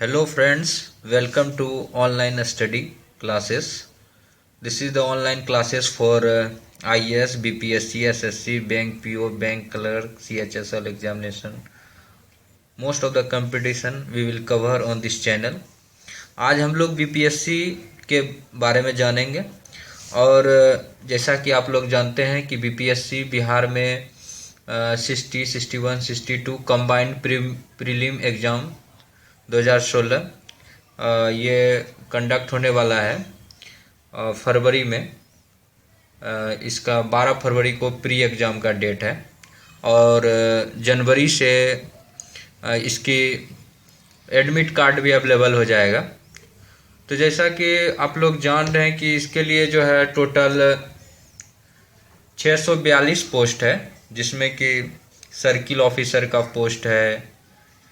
Hello friends, welcome to online study classes. This is the online classes for IAS, BPSC, SSC, Bank PO, Bank Clerk, CHSL examination. Most of the competition we will cover on this channel. आज हम लोग BPSC के बारे में जानेंगे और जैसा कि आप लोग जानते हैं कि BPSC बिहार में 60, 61, 62 कंबाइंड प्रीलिम एग्ज़ाम 2016 ये कंडक्ट होने वाला है फरवरी में। इसका 12 फरवरी को प्री एग्ज़ाम का डेट है और जनवरी से इसकी एडमिट कार्ड भी अवेलेबल हो जाएगा। तो जैसा कि आप लोग जान रहे हैं कि इसके लिए जो है टोटल 642 पोस्ट है, जिसमें कि सर्किल ऑफिसर का पोस्ट है,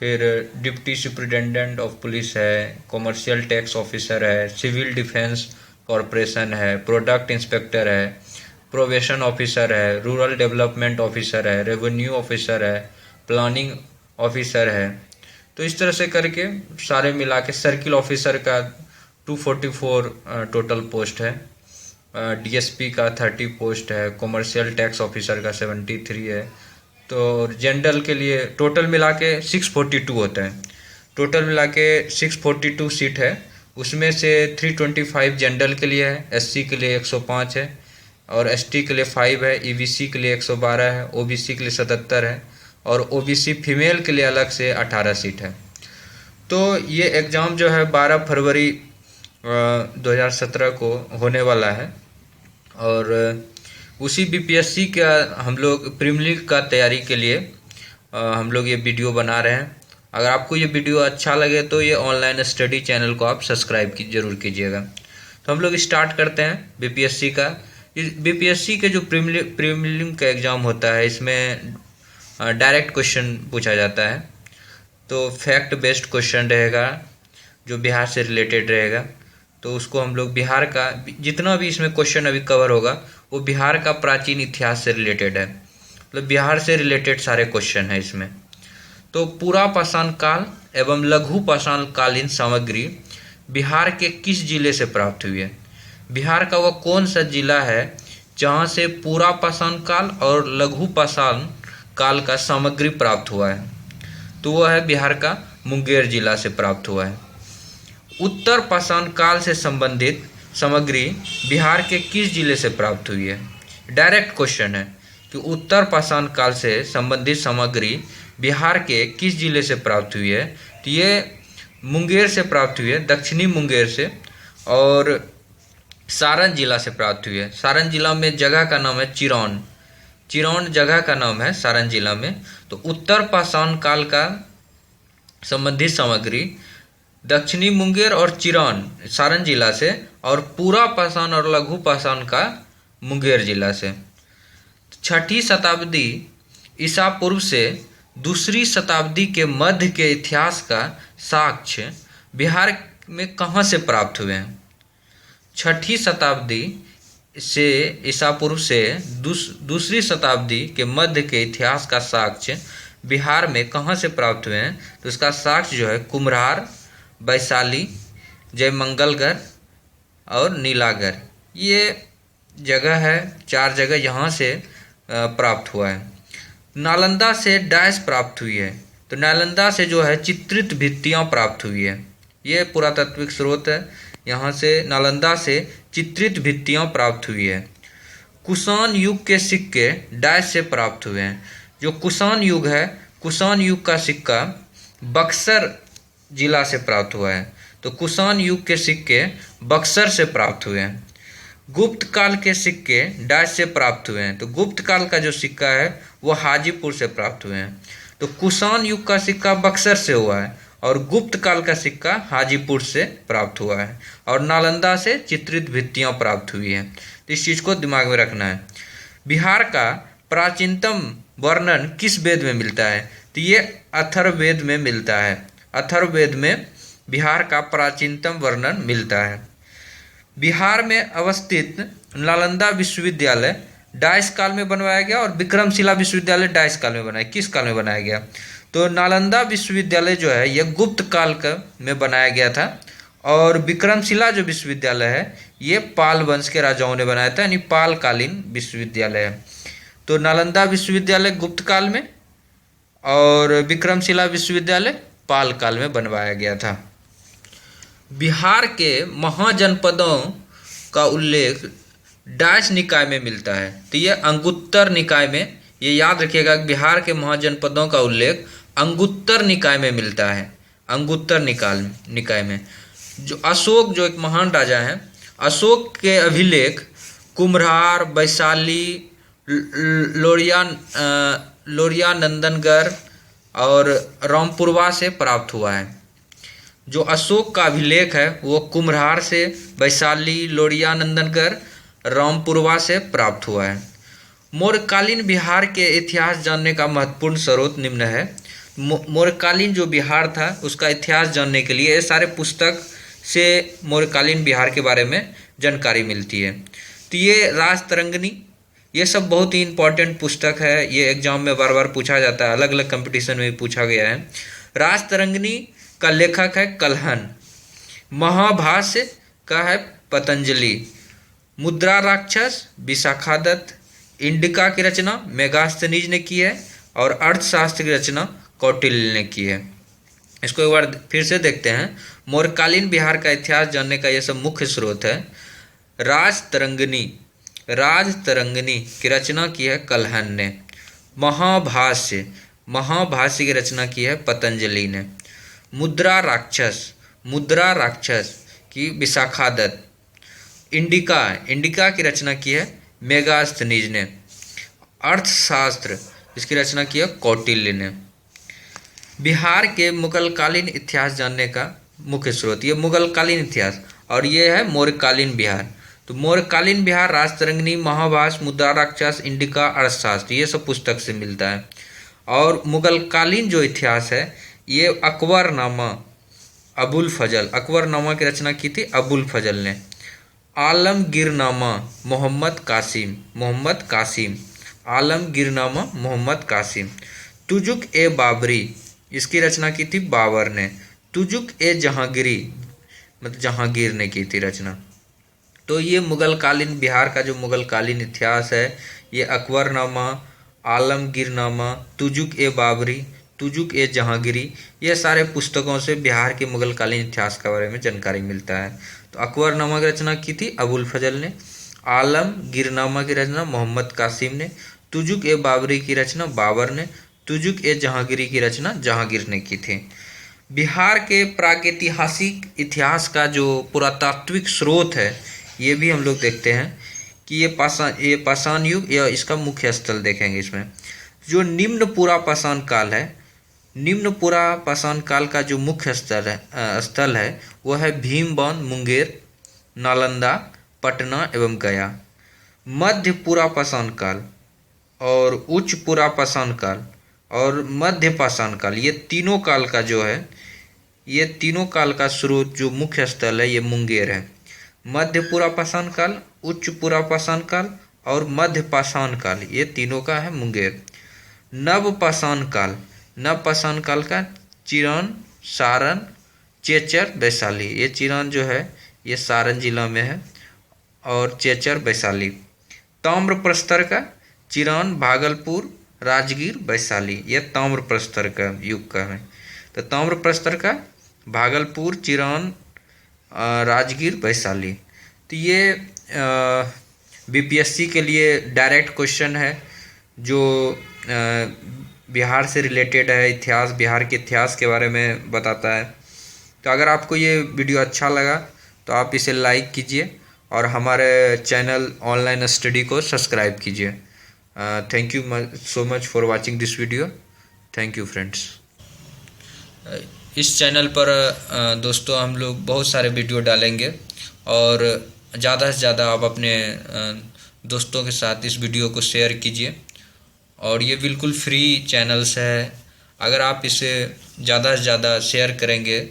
फिर डिप्टी सुपरिटेंडेंट ऑफ पुलिस है, कॉमर्शियल टैक्स ऑफिसर है, सिविल डिफेंस कॉरपोरेशन है, प्रोडक्ट इंस्पेक्टर है, प्रोबेशन ऑफिसर है, रूरल डेवलपमेंट ऑफिसर है, रेवेन्यू ऑफिसर है, प्लानिंग ऑफिसर है। तो इस तरह से करके सारे मिला के सर्किल ऑफिसर का 244 टोटल पोस्ट है, डीएसपी का 30 पोस्ट है, कॉमर्शियल टैक्स ऑफिसर का 73 है। तो जनरल के लिए टोटल मिला के 642 होता है। टोटल मिला के 642 सीट है, उसमें से 325 जनरल के लिए है, एससी के लिए 105 है और एसटी के लिए 5 है, ईबीसी के लिए 112 है, ओबीसी के लिए 77 है और ओबीसी फीमेल के लिए अलग से 18 सीट है। तो ये एग्ज़ाम जो है 12 फरवरी 2017 को होने वाला है और उसी बीपीएससी का हम लोग प्रीलिम का तैयारी के लिए हम लोग ये वीडियो बना रहे हैं। अगर आपको ये वीडियो अच्छा लगे तो ये ऑनलाइन स्टडी चैनल को आप सब्सक्राइब जरूर कीजिएगा। तो हम लोग स्टार्ट करते हैं बीपीएससी का। बीपीएससी के जो प्रीलिम का एग्ज़ाम होता है, इसमें डायरेक्ट क्वेश्चन पूछा जाता है। तो फैक्ट बेस्ड क्वेश्चन रहेगा जो बिहार से रिलेटेड रहेगा। तो उसको हम लोग बिहार का जितना भी इसमें क्वेश्चन अभी कवर होगा वो बिहार का प्राचीन इतिहास से रिलेटेड है, मतलब बिहार से रिलेटेड सारे क्वेश्चन है इसमें। तो पूरा पाषाण काल एवं लघु पाषाण कालीन सामग्री बिहार के किस जिले से प्राप्त हुई है? बिहार का वह कौन सा जिला है जहाँ से पूरा पाषाण काल और लघु पाषाण काल का सामग्री प्राप्त हुआ है? तो वह है बिहार का मुंगेर जिला से प्राप्त हुआ है। उत्तर पाषाण काल से संबंधित सामग्री बिहार के किस जिले से प्राप्त हुई है? डायरेक्ट क्वेश्चन है कि उत्तर पाषाण काल से संबंधित सामग्री बिहार के किस जिले से प्राप्त हुई है? तो ये मुंगेर से प्राप्त हुई है, दक्षिणी मुंगेर से और सारण जिला से प्राप्त हुई है। सारण जिला में जगह का नाम है चिरौन, चिरौन जगह का नाम है सारण जिला में। तो उत्तर पाषाण काल का संबंधित सामग्री दक्षिणी मुंगेर और चिरौन सारण जिला से और पूरा पाषाण और लघु पाषाण का मुंगेर जिला से। 6ठी शताब्दी ईसा पूर्व से दूसरी शताब्दी के मध्य के इतिहास का साक्ष्य बिहार में कहाँ से प्राप्त हुए हैं? 6ठी शताब्दी से ईसा पूर्व से दूसरी शताब्दी के मध्य के इतिहास का साक्ष्य बिहार में कहाँ से प्राप्त हुए हैं? तो इसका साक्ष्य जो है कुम्हरार, वैशाली, जयमंगलगढ़ और नीलागढ़, ये जगह है, 4 जगह यहाँ से प्राप्त हुआ है। नालंदा से डैश प्राप्त हुई है? तो नालंदा से जो है चित्रित भित्तियाँ प्राप्त हुई है। ये पुरातात्विक स्रोत है, यहाँ से नालंदा से चित्रित भित्तियाँ प्राप्त हुई है। कुषाण युग के सिक्के डैश से प्राप्त हुए हैं? जो कुषाण युग है, कुषाण युग का सिक्का बक्सर जिला से प्राप्त हुआ है। तो कुषाण युग के सिक्के बक्सर से प्राप्त हुए हैं। गुप्त काल के सिक्के डैश से प्राप्त हुए हैं? तो गुप्त काल का जो सिक्का है वो हाजीपुर से प्राप्त हुए हैं। तो कुषाण युग का सिक्का बक्सर से हुआ है और गुप्त काल का सिक्का हाजीपुर से प्राप्त हुआ है और नालंदा से चित्रित भित्तियाँ प्राप्त हुई हैं। तो इस चीज़ को दिमाग में रखना है। बिहार का प्राचीनतम वर्णन किस वेद में मिलता है? तो ये अथर्ववेद में मिलता है। अथर्ववेद में बिहार का प्राचीनतम वर्णन मिलता है। बिहार में अवस्थित नालंदा विश्वविद्यालय डाइस काल में बनवाया गया और विक्रमशिला विश्वविद्यालय डाइस काल में बनाया। किस काल में बनाया गया? तो नालंदा विश्वविद्यालय जो है यह गुप्त काल का में बनाया गया था, और विक्रमशिला जो विश्वविद्यालय है ये पाल वंश के राजाओं ने बनाया था, यानी पालकालीन विश्वविद्यालय है। तो नालंदा विश्वविद्यालय गुप्त काल में और विक्रमशिला विश्वविद्यालय पाल काल में बनवाया गया था। बिहार के महाजनपदों का उल्लेख डाच निकाय में मिलता है। तो ये अंगुत्तर निकाय में, ये याद रखिएगा, बिहार के महाजनपदों का उल्लेख अंगुत्तर निकाय में मिलता है। अंगुत्तर निकाय में जो अशोक जो एक महान राजा हैं, अशोक के अभिलेख कुम्हरार, वैशाली, लोरिया नंदनगढ़ और रामपुरवा से प्राप्त हुआ है। जो अशोक का अभिलेख है वो कुम्हरार से, वैशाली, लोरिया नंदनगढ़, रामपुरवा से प्राप्त हुआ है। मौर्यकालीन बिहार के इतिहास जानने का महत्वपूर्ण स्रोत निम्न है। मौर्यकालीन जो बिहार था उसका इतिहास जानने के लिए ये सारे पुस्तक से मौर्यकालीन बिहार के बारे में जानकारी मिलती है। तो ये राजतरंगिणी, ये सब बहुत ही इम्पोर्टेंट पुस्तक है, ये एग्जाम में बार बार पूछा जाता है, अलग अलग कंपटीशन में भी पूछा गया है। राजतरंगिणी का लेखक है कल्हण, महाभाष्य का है पतंजलि, मुद्रा राक्षस विशाखादत्त, इंडिका की रचना मेगास्थनीज ने की है और अर्थशास्त्र की रचना कौटिल्य ने की है। इसको एक बार फिर से देखते हैं। मौर्यकालीन बिहार का इतिहास जानने का यह सब मुख्य स्रोत है। राजतरंगिणी की रचना की है कल्हण ने। महाभाष्य की रचना की है पतंजलि ने। मुद्रा राक्षस की विशाखादत्त। इंडिका की रचना की है मेगास्थनीज ने। अर्थशास्त्र इसकी रचना की है कौटिल्य ने। बिहार के मुगलकालीन इतिहास जानने का मुख्य स्रोत, ये मुगलकालीन इतिहास, और ये है मौर्यकालीन बिहार। तो मौर्यकालीन बिहार राजतरंगिणी, महाभाष्य, मुद्रा राक्षस, इंडिका, अर्थशास्त्र, ये सब पुस्तक से मिलता है। और मुगलकालीन जो इतिहास है ये अकबरनामा की रचना की थी अबुल फजल ने। आलमगीरनामा मोहम्मद कासिम, आलमगीरनामा मोहम्मद कासिम। तुजुक ए बाबरी, इसकी रचना की थी बाबर ने। तुजुक ए जहांगीरी, मतलब जहांगीर ने की थी रचना। तो ये मुगलकालीन बिहार का जो मुगलकालीन इतिहास है ये अकबरनामा, आलमगीरनामा, तुजुक ए बाबरी, तुजुक ए जहांगीरी, ये सारे पुस्तकों से बिहार के मुगलकालीन इतिहास के बारे में जानकारी मिलता है। तो अकबरनामा की रचना की थी अबुल फजल ने, आलमगीरनामा की रचना मोहम्मद कासिम ने, तुजुक ए बाबरी की रचना बाबर ने, तुजुक ए जहांगीरी की रचना जहांगीर ने की थी। बिहार के प्रागैतिहासिक इतिहास का जो पुरातात्विक स्रोत है ये भी हम लोग देखते हैं कि ये पाषाण युग, या इसका मुख्य स्थल देखेंगे। इसमें जो निम्न पुरा पाषाण काल है, निम्न पुरा पाषाण काल का जो मुख्य स्थल है वह है भीमबांध, मुंगेर, नालंदा, पटना एवं गया। मध्य पुरा पाषाण काल और उच्च पुरा पाषाण काल और मध्य पाषाण काल, ये तीनों काल का जो है, ये तीनों काल का स्रोत जो मुख्य स्थल है ये मुंगेर है। मध्य पुरा पाषाण काल, उच्च पुरा पाषाण काल और मध्य पाषाण काल, ये तीनों का है मुंगेर। नव पाषाण काल का चिरान, सारण, चेचर, वैशाली, ये चिरान जो है ये सारण जिला में है और चेचर वैशाली। ताम्र प्रस्तर का चिरान, भागलपुर, राजगीर, वैशाली, ये ताम्र प्रस्तर का युग का है। तो ताम्र प्रस्तर का भागलपुर, चिरान, राजगीर, वैशाली। तो ये बीपीएससी के लिए डायरेक्ट क्वेश्चन है जो बिहार से रिलेटेड है, इतिहास, बिहार के इतिहास के बारे में बताता है। तो अगर आपको ये वीडियो अच्छा लगा तो आप इसे लाइक कीजिए और हमारे चैनल ऑनलाइन स्टडी को सब्सक्राइब कीजिए। Thank you so much for watching this video. Thank you friends. इस चैनल पर दोस्तों हम लोग बहुत सारे वीडियो डालेंगे और ज़्यादा से ज़्यादा आप अपने दोस्तों के साथ इस वीडियो को शेयर कीजिए। और ये बिल्कुल फ्री चैनल्स है, अगर आप इसे ज़्यादा से ज़्यादा शेयर करेंगे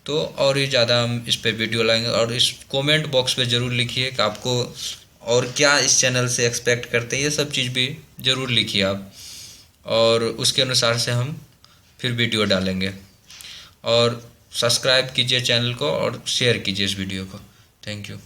तो और ही ज़्यादा हम इस पर वीडियो लाएंगे। और इस कमेंट बॉक्स में ज़रूर लिखिए कि आपको और क्या इस चैनल से एक्सपेक्ट करते हैं, ये सब चीज़ भी ज़रूर लिखिए आप, और उसके अनुसार से हम फिर वीडियो डालेंगे। और सब्सक्राइब कीजिए चैनल को और शेयर कीजिए इस वीडियो को। Thank you.